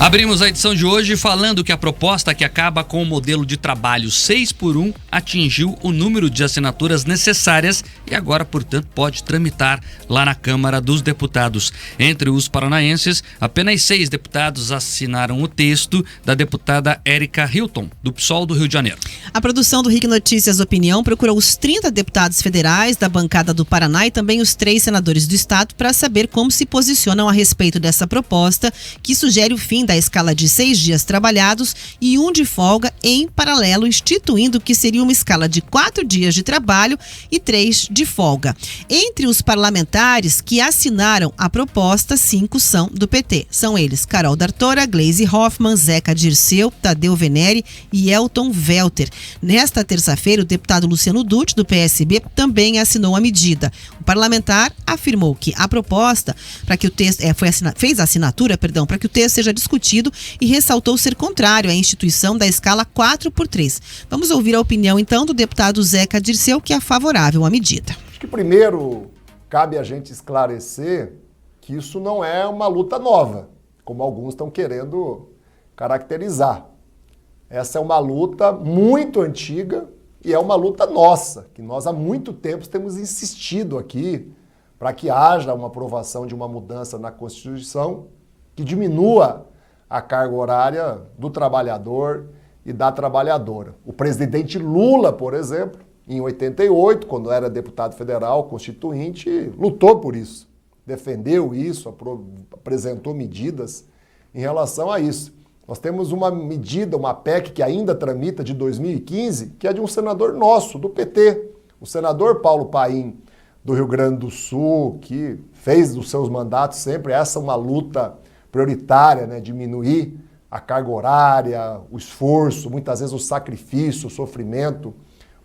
Abrimos a edição de hoje falando que a proposta que acaba com o modelo de trabalho 6x1 atingiu o número de assinaturas necessárias e agora, portanto, pode tramitar lá na Câmara dos Deputados. Entre os paranaenses, apenas 6 deputados assinaram o texto da deputada Érica Hilton, do PSOL do Rio de Janeiro. A produção do RIC Notícias Opinião procurou os 30 deputados federais da bancada do Paraná e também os 3 senadores do estado para saber como se posicionam a respeito dessa proposta que sugere o fim da escala de 6 dias trabalhados e 1 de folga em paralelo, instituindo que seria uma escala de 4 dias de trabalho e 3 de folga. Entre os parlamentares que assinaram a proposta, 5 são do PT. São eles Carol D'Artora, Gleisi Hoffmann, Zeca Dirceu, Tadeu Venere e Elton Welter. Nesta terça-feira, o deputado Luciano Dutti, do PSB, também assinou a medida. O parlamentar afirmou que a proposta para que o texto fez a assinatura, para que o texto seja discutido e ressaltou ser contrário à instituição da escala 4x3. Vamos ouvir a opinião, então, do deputado Zeca Dirceu, que é favorável à medida. Acho que primeiro cabe a gente esclarecer que isso não é uma luta nova, como alguns estão querendo caracterizar. Essa é uma luta muito antiga e é uma luta nossa, que nós há muito tempo temos insistido aqui para que haja uma aprovação de uma mudança na Constituição que diminua a carga horária do trabalhador e da trabalhadora. O presidente Lula, por exemplo, em 88, quando era deputado federal constituinte, lutou por isso, defendeu isso, apresentou medidas em relação a isso. Nós temos uma medida, uma PEC que ainda tramita de 2015, que é de um senador nosso, do PT, o senador Paulo Paim, do Rio Grande do Sul, que fez dos seus mandatos sempre essa uma luta prioritária, né, diminuir a carga horária, o esforço, muitas vezes o sacrifício, o sofrimento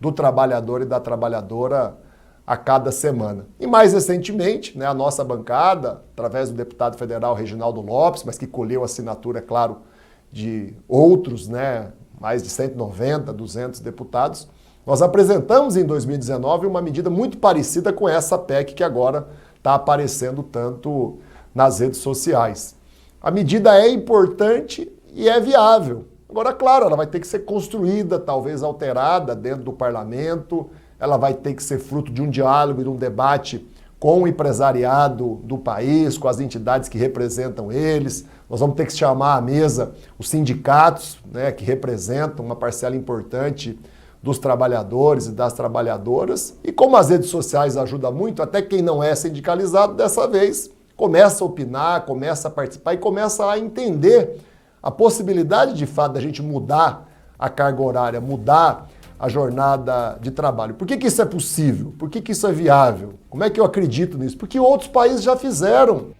do trabalhador e da trabalhadora a cada semana. E mais recentemente, né, a nossa bancada, através do deputado federal Reginaldo Lopes, mas que colheu assinatura, claro, de outros, né, mais de 190, 200 deputados, nós apresentamos em 2019 uma medida muito parecida com essa PEC que agora está aparecendo tanto nas redes sociais. A medida é importante e é viável. Agora, claro, ela vai ter que ser construída, talvez alterada dentro do parlamento, ela vai ter que ser fruto de um diálogo e de um debate com o empresariado do país, com as entidades que representam eles. Nós vamos ter que chamar à mesa os sindicatos, né, que representam uma parcela importante dos trabalhadores e das trabalhadoras. E como as redes sociais ajudam muito, até quem não é sindicalizado, dessa vez, começa a opinar, começa a participar e começa a entender a possibilidade, de fato, da gente mudar a carga horária, mudar a jornada de trabalho. Por que isso é possível? Por que isso é viável? Como é que eu acredito nisso? Porque outros países já fizeram.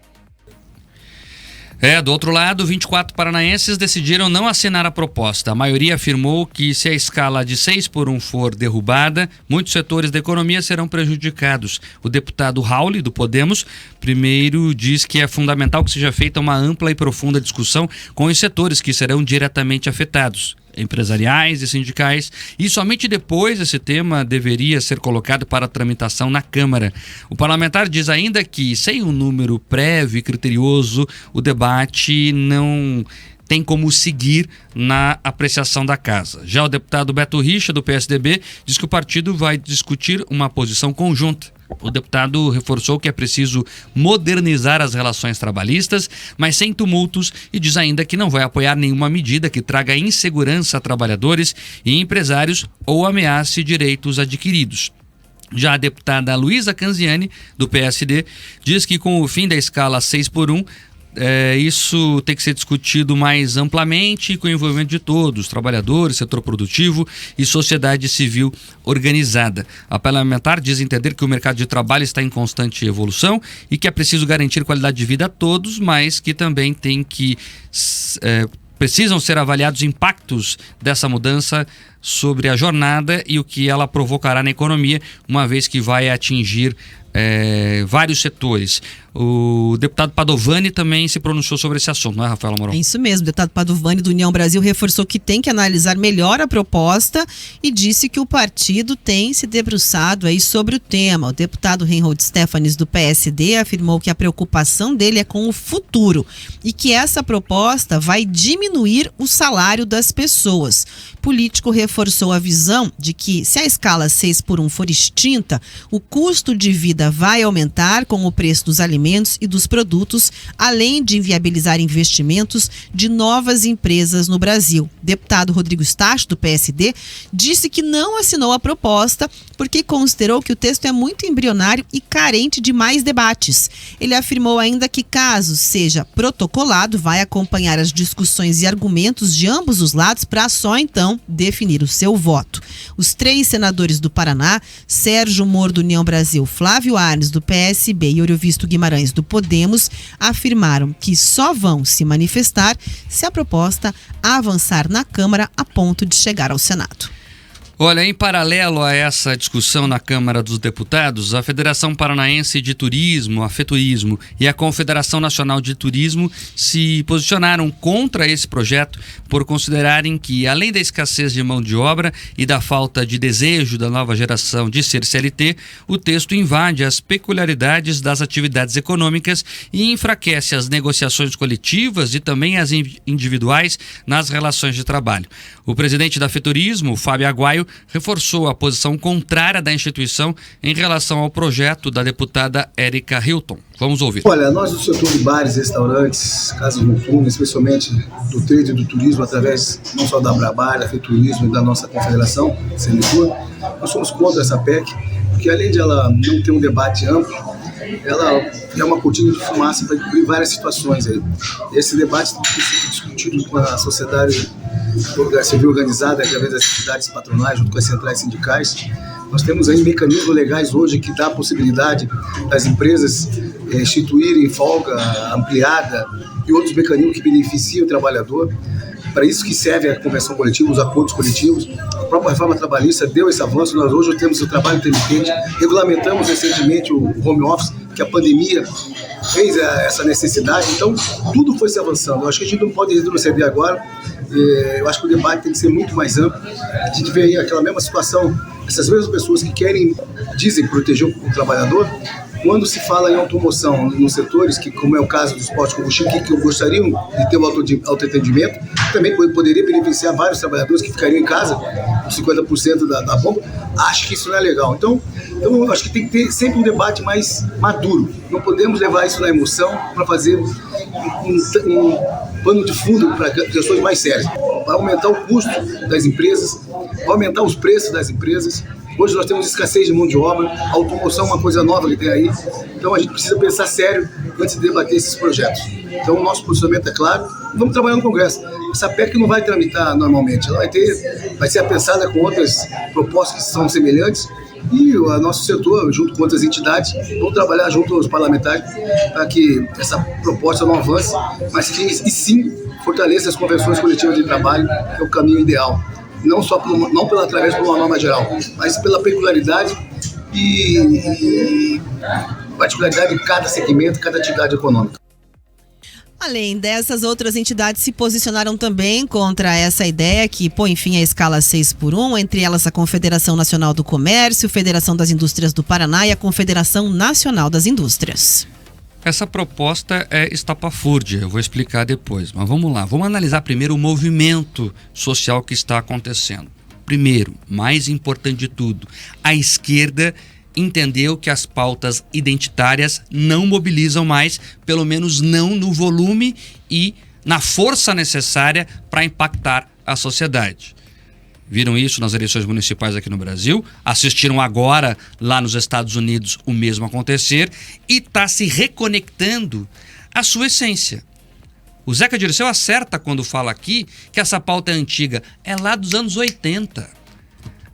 Do outro lado, 24 paranaenses decidiram não assinar a proposta. A maioria afirmou que se a escala de 6x1 for derrubada, muitos setores da economia serão prejudicados. O deputado Rauli, do Podemos, primeiro diz que é fundamental que seja feita uma ampla e profunda discussão com os setores que serão diretamente afetados, empresariais e sindicais, e somente depois esse tema deveria ser colocado para tramitação na Câmara. O parlamentar diz ainda que, sem um número prévio e criterioso, o debate não tem como seguir na apreciação da casa. Já o deputado Beto Richa, do PSDB, diz que o partido vai discutir uma posição conjunta. O deputado reforçou que é preciso modernizar as relações trabalhistas, mas sem tumultos, e diz ainda que não vai apoiar nenhuma medida que traga insegurança a trabalhadores e empresários ou ameace direitos adquiridos. Já a deputada Luísa Canziani, do PSD, diz que com o fim da escala 6x1, isso tem que ser discutido mais amplamente com o envolvimento de todos, trabalhadores, setor produtivo e sociedade civil organizada. A parlamentar diz entender que o mercado de trabalho está em constante evolução e que é preciso garantir qualidade de vida a todos, mas que também tem que precisam ser avaliados impactos dessa mudança sobre a jornada e o que ela provocará na economia, uma vez que vai atingir vários setores. O deputado Padovani também se pronunciou sobre esse assunto, não é, Rafaela Moron? É isso mesmo, o deputado Padovani do União Brasil reforçou que tem que analisar melhor a proposta e disse que o partido tem se debruçado aí sobre o tema. O deputado Reinhold Stefanes do PSD afirmou que a preocupação dele é com o futuro e que essa proposta vai diminuir o salário das pessoas. O político reforçou a visão de que se a escala 6x1 for extinta, o custo de vida vai aumentar com o preço dos alimentos e dos produtos, além de inviabilizar investimentos de novas empresas no Brasil. O deputado Rodrigo Stacho, do PSD, disse que não assinou a proposta porque considerou que o texto é muito embrionário e carente de mais debates. Ele afirmou ainda que, caso seja protocolado, vai acompanhar as discussões e argumentos de ambos os lados para só então definir o seu voto. Os 3 senadores do Paraná, Sérgio Moro do União Brasil, Flávio Arnes do PSB e Oriovisto Guimarães do Podemos, afirmaram que só vão se manifestar se a proposta avançar na Câmara a ponto de chegar ao Senado. Olha, em paralelo a essa discussão na Câmara dos Deputados, a Federação Paranaense de Turismo, a FETurismo, e a Confederação Nacional de Turismo se posicionaram contra esse projeto por considerarem que, além da escassez de mão de obra e da falta de desejo da nova geração de ser CLT, o texto invade as peculiaridades das atividades econômicas e enfraquece as negociações coletivas e também as individuais nas relações de trabalho. O presidente da FETurismo, Fábio Aguaio, reforçou a posição contrária da instituição em relação ao projeto da deputada Érica Hilton. Vamos ouvir. Olha, nós do setor de bares, restaurantes, casas noturnas, especialmente do trade e do turismo, através não só da Abrabar, da FETurismo e da nossa confederação, Senetur, nós somos contra essa PEC, porque além de ela não ter um debate amplo, ela é uma cortina de fumaça em várias situações aí. Esse debate tem sido discutido com a sociedade civil organizada através das entidades patronais, junto com as centrais sindicais. Nós temos aí mecanismos legais hoje que dá a possibilidade das empresas instituírem folga ampliada e outros mecanismos que beneficiam o trabalhador. Para isso que serve a convenção coletiva, os acordos coletivos. A própria reforma trabalhista deu esse avanço. Nós hoje temos o trabalho intermitente, regulamentamos recentemente o home office, que a pandemia fez essa necessidade. Então, tudo foi se avançando. Eu acho que a gente não pode retroceder agora. Eu acho que o debate tem que ser muito mais amplo. A gente vê aí aquela mesma situação, essas mesmas pessoas que dizem proteger o trabalhador, quando se fala em automoção nos setores, que, como é o caso do esporte combustível, que gostariam de ter o autoatendimento, também poderia beneficiar vários trabalhadores que ficariam em casa, com 50% da bomba. Acho que isso não é legal. Então, eu acho que tem que ter sempre um debate mais maduro. Não podemos levar isso na emoção para fazer um pano de fundo para questões mais sérias. Vai aumentar o custo das empresas, vai aumentar os preços das empresas. Hoje nós temos escassez de mão de obra, a automoção é uma coisa nova que tem aí. Então a gente precisa pensar sério antes de debater esses projetos. Então o nosso posicionamento é claro, vamos trabalhar no Congresso. Essa PEC não vai tramitar normalmente, ela vai ser pensada com outras propostas que são semelhantes. E o nosso setor, junto com outras entidades, vão trabalhar junto aos parlamentares para que essa proposta não avance, mas que, e sim, fortaleça as convenções coletivas de trabalho, que é o caminho ideal. Não só através de uma norma geral, mas pela peculiaridade e particularidade de cada segmento, cada atividade econômica. Além dessas, outras entidades se posicionaram também contra essa ideia que põe fim à escala 6x1, entre elas a Confederação Nacional do Comércio, Federação das Indústrias do Paraná e a Confederação Nacional das Indústrias. Essa proposta é estapafúrdia, eu vou explicar depois, mas vamos lá. Vamos analisar primeiro o movimento social que está acontecendo. Primeiro, mais importante de tudo, a esquerda entendeu que as pautas identitárias não mobilizam mais, pelo menos não no volume e na força necessária para impactar a sociedade. Viram isso nas eleições municipais aqui no Brasil, assistiram agora lá nos Estados Unidos o mesmo acontecer e está se reconectando à sua essência. O Zeca Dirceu acerta quando fala aqui que essa pauta é antiga, é lá dos anos 80.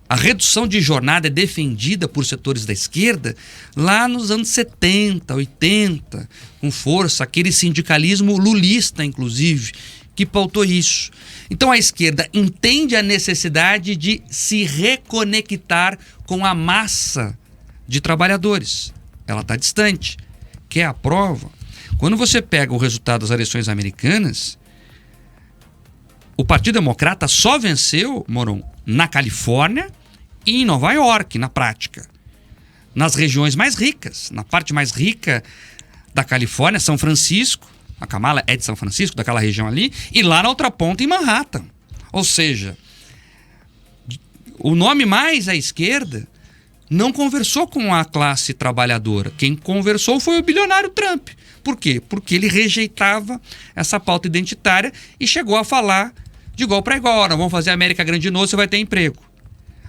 A redução de jornada é defendida por setores da esquerda lá nos anos 70, 80, com força, aquele sindicalismo lulista, inclusive, que pautou isso. Então a esquerda entende a necessidade de se reconectar com a massa de trabalhadores. ela está distante. Quer a prova? Quando você pega o resultado das eleições americanas, o Partido Democrata só venceu, Moron, na Califórnia e em Nova York, na prática. Nas regiões mais ricas, na parte mais rica da Califórnia, São Francisco, a Kamala é de São Francisco, daquela região ali, e lá na outra ponta em Manhattan. Ou seja, o nome mais à esquerda não conversou com a classe trabalhadora. Quem conversou foi o bilionário Trump. Por quê? Porque ele rejeitava essa pauta identitária e chegou a falar de igual para igual. Nós vamos fazer a América grande de novo, você vai ter emprego.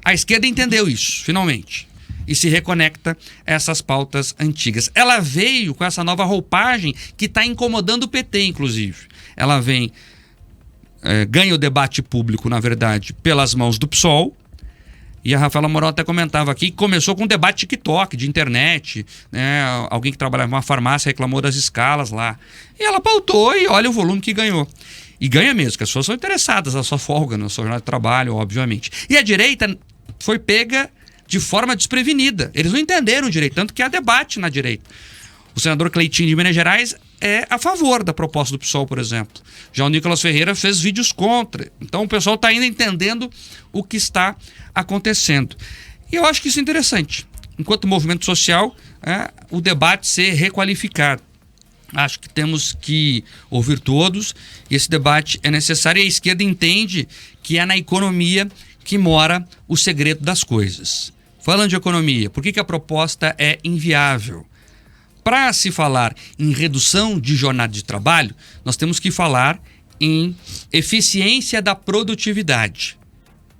A esquerda entendeu isso, finalmente, e se reconecta a essas pautas antigas. Ela veio com essa nova roupagem que está incomodando o PT, inclusive. Ela vem, ganha o debate público, na verdade, pelas mãos do PSOL. E a Rafaela Moral até comentava aqui que começou com um debate TikTok, de internet, né? Alguém que trabalhava numa farmácia reclamou das escalas lá. E ela pautou e olha o volume que ganhou. E ganha mesmo, porque as pessoas são interessadas, a sua folga, na sua jornada de trabalho, obviamente. E a direita foi pega de forma desprevenida. Eles não entenderam direito, tanto que há debate na direita. O senador Cleitinho de Minas Gerais é a favor da proposta do PSOL, por exemplo. Já o Nicolas Ferreira fez vídeos contra. Então o pessoal está ainda entendendo o que está acontecendo. E eu acho que isso é interessante. Enquanto movimento social, o debate ser requalificado. Acho que temos que ouvir todos e esse debate é necessário. E a esquerda entende que é na economia que mora o segredo das coisas. Falando de economia, por que a proposta é inviável? Para se falar em redução de jornada de trabalho, nós temos que falar em eficiência da produtividade.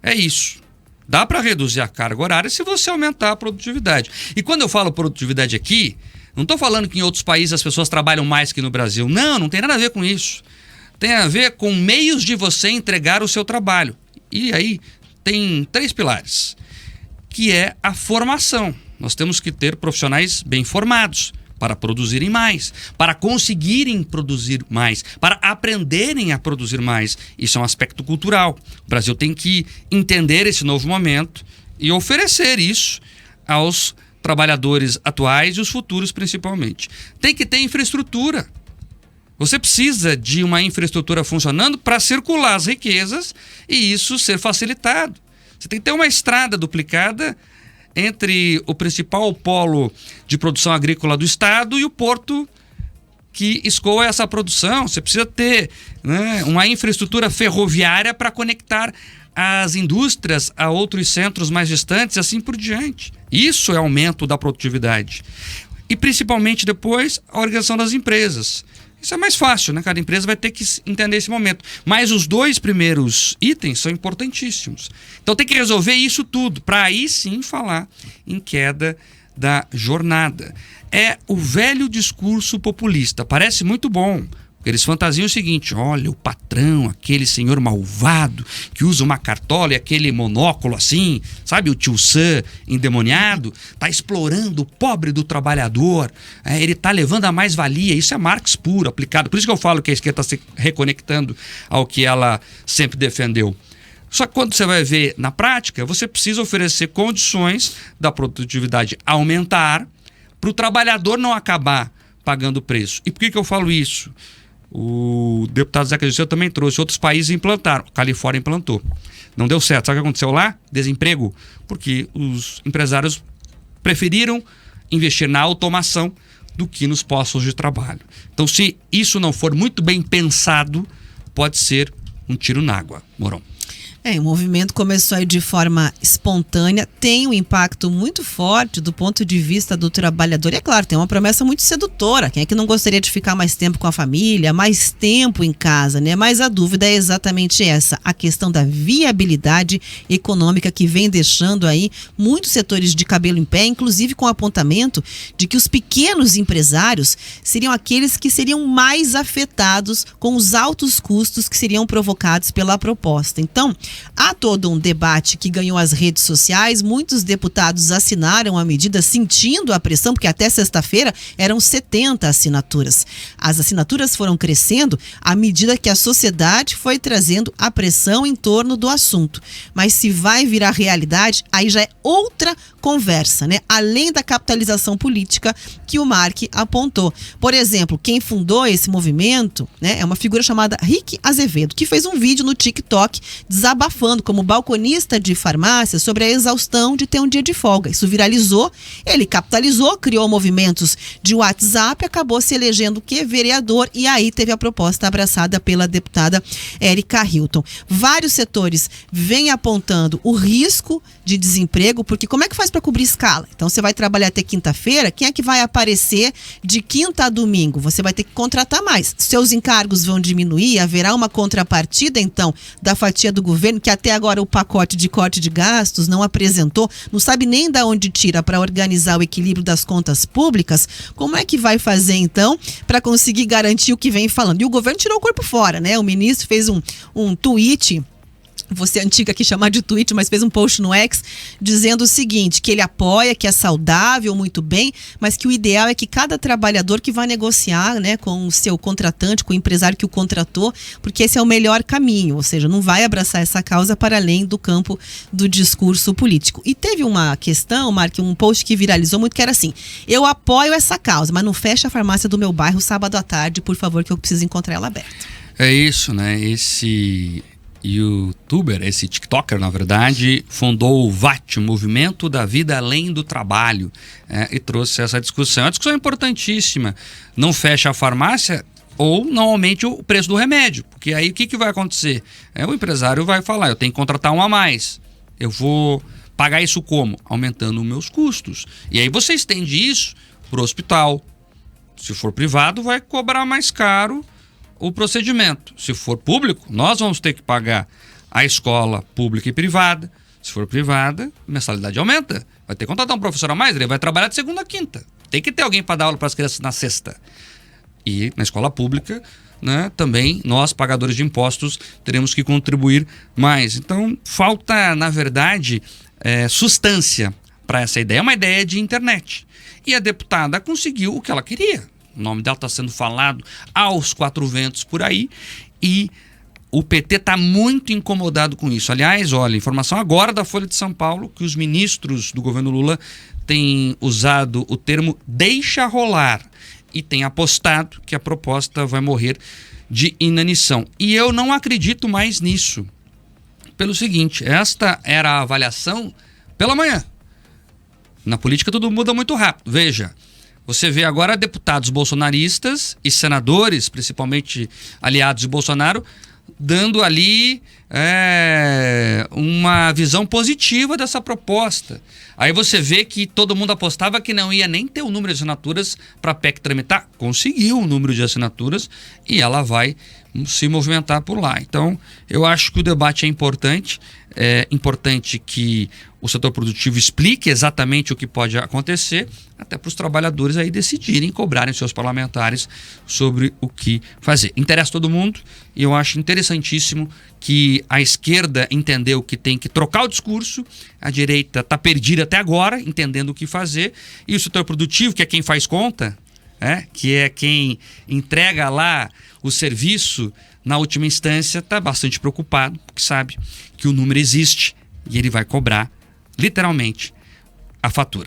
É isso. Dá para reduzir a carga horária se você aumentar a produtividade. E quando eu falo produtividade aqui, não estou falando que em outros países as pessoas trabalham mais que no Brasil. Não tem nada a ver com isso. Tem a ver com meios de você entregar o seu trabalho. E aí tem 3 pilares, que é a formação. Nós temos que ter profissionais bem formados para produzirem mais, para conseguirem produzir mais, para aprenderem a produzir mais. Isso é um aspecto cultural. O Brasil tem que entender esse novo momento e oferecer isso aos trabalhadores atuais e os futuros principalmente. Tem que ter infraestrutura. Você precisa de uma infraestrutura funcionando para circular as riquezas e isso ser facilitado. Você tem que ter uma estrada duplicada entre o principal polo de produção agrícola do estado e o porto que escoa essa produção. Você precisa ter, né, uma infraestrutura ferroviária para conectar as indústrias a outros centros mais distantes e assim por diante. Isso é aumento da produtividade. E principalmente depois a organização das empresas. Isso é mais fácil, né? Cada empresa vai ter que entender esse momento. Mas os 2 primeiros itens são importantíssimos. Então tem que resolver isso tudo, para aí sim falar em queda da jornada. É o velho discurso populista. Parece muito bom. Eles fantasiam o seguinte: olha, o patrão, aquele senhor malvado que usa uma cartola e aquele monóculo assim, sabe, o tio Sam endemoniado, tá explorando o pobre do trabalhador, ele tá levando a mais-valia. Isso é Marx puro, aplicado. Por isso que eu falo que a esquerda está se reconectando ao que ela sempre defendeu. Só que quando você vai ver na prática, você precisa oferecer condições da produtividade aumentar para o trabalhador não acabar pagando o preço. E por que eu falo isso? O deputado Zeca Dirceu também trouxe, outros países implantaram, a Califórnia implantou. Não deu certo. Sabe o que aconteceu lá? Desemprego. Porque os empresários preferiram investir na automação do que nos postos de trabalho. Então, se isso não for muito bem pensado, pode ser um tiro na água, Moron. O movimento começou aí de forma espontânea, tem um impacto muito forte do ponto de vista do trabalhador. E é claro, tem uma promessa muito sedutora. Quem é que não gostaria de ficar mais tempo com a família, mais tempo em casa, né? Mas a dúvida é exatamente essa, a questão da viabilidade econômica que vem deixando aí muitos setores de cabelo em pé, inclusive com o apontamento de que os pequenos empresários seriam aqueles que seriam mais afetados com os altos custos que seriam provocados pela proposta. Então, Há todo um debate que ganhou as redes sociais, muitos deputados assinaram a medida sentindo a pressão, porque até sexta-feira eram 70 assinaturas. As assinaturas foram crescendo à medida que a sociedade foi trazendo a pressão em torno do assunto. Mas se vai virar realidade, aí já é outra conversa, né? Além da capitalização política que o Mark apontou. Por exemplo, quem fundou esse movimento, né, é uma figura chamada Rick Azevedo, que fez um vídeo no TikTok desabafando como balconista de farmácia sobre a exaustão de ter um dia de folga. Isso viralizou, ele capitalizou, criou movimentos de WhatsApp, acabou se elegendo o quê? Vereador, e aí teve a proposta abraçada pela deputada Érica Hilton. Vários setores vêm apontando o risco de desemprego, porque como é que faz para cobrir escala? Então você vai trabalhar até quinta-feira, quem é que vai aparecer de quinta a domingo? Você vai ter que contratar mais. Seus encargos vão diminuir, haverá uma contrapartida, então, da fatia do governo, que até agora o pacote de corte de gastos não apresentou, não sabe nem de onde tira para organizar o equilíbrio das contas públicas. Como é que vai fazer, então, para conseguir garantir o que vem falando? E o governo tirou o corpo fora, né? O ministro fez um tweet, você é antiga aqui chamar de tweet, mas fez um post no X dizendo o seguinte, que ele apoia, que é saudável, muito bem, mas que o ideal é que cada trabalhador que vai negociar, né, com o seu contratante, com o empresário que o contratou, porque esse é o melhor caminho, ou seja, não vai abraçar essa causa para além do campo do discurso político. E teve uma questão, Mark, um post que viralizou muito, que era assim, eu apoio essa causa, mas não fecha a farmácia do meu bairro sábado à tarde, por favor, que eu preciso encontrar ela aberta. É isso, né? Esse youtuber, esse tiktoker, na verdade, fundou o VAT, Movimento da Vida Além do Trabalho, e trouxe essa discussão. É uma discussão importantíssima. Não fecha a farmácia ou não aumente o preço do remédio, porque aí o que vai acontecer? O empresário vai falar, eu tenho que contratar um a mais. Eu vou pagar isso como? Aumentando os meus custos. E aí você estende isso para o hospital. Se for privado, vai cobrar mais caro o procedimento. Se for público, nós vamos ter que pagar a escola pública e privada. Se for privada, a mensalidade aumenta. Vai ter que contratar um professor a mais, ele vai trabalhar de segunda a quinta. Tem que ter alguém para dar aula para as crianças na sexta. E na escola pública, né, também nós, pagadores de impostos, teremos que contribuir mais. Então, falta, na verdade, substância para essa ideia. É uma ideia de internet. E a deputada conseguiu o que ela queria. O nome dela está sendo falado aos quatro ventos por aí e o PT está muito incomodado com isso. Aliás, olha, informação agora da Folha de São Paulo que os ministros do governo Lula têm usado o termo deixa rolar e têm apostado que a proposta vai morrer de inanição. E eu não acredito mais nisso. Pelo seguinte, esta era a avaliação pela manhã. Na política tudo muda muito rápido. Veja, você vê agora deputados bolsonaristas e senadores, principalmente aliados de Bolsonaro, dando ali uma visão positiva dessa proposta. Aí você vê que todo mundo apostava que não ia nem ter o número de assinaturas para a PEC tramitar. Conseguiu o número de assinaturas e ela vai se movimentar por lá. Então, eu acho que o debate é importante. É importante que o setor produtivo explique exatamente o que pode acontecer, até para os trabalhadores aí decidirem, cobrarem seus parlamentares sobre o que fazer. Interessa todo mundo e eu acho interessantíssimo que a esquerda entendeu que tem que trocar o discurso, a direita está perdida até agora, entendendo o que fazer, e o setor produtivo, que é quem faz conta, que é quem entrega lá o serviço, na última instância, está bastante preocupado, porque sabe que o número existe e ele vai cobrar, literalmente, a fatura.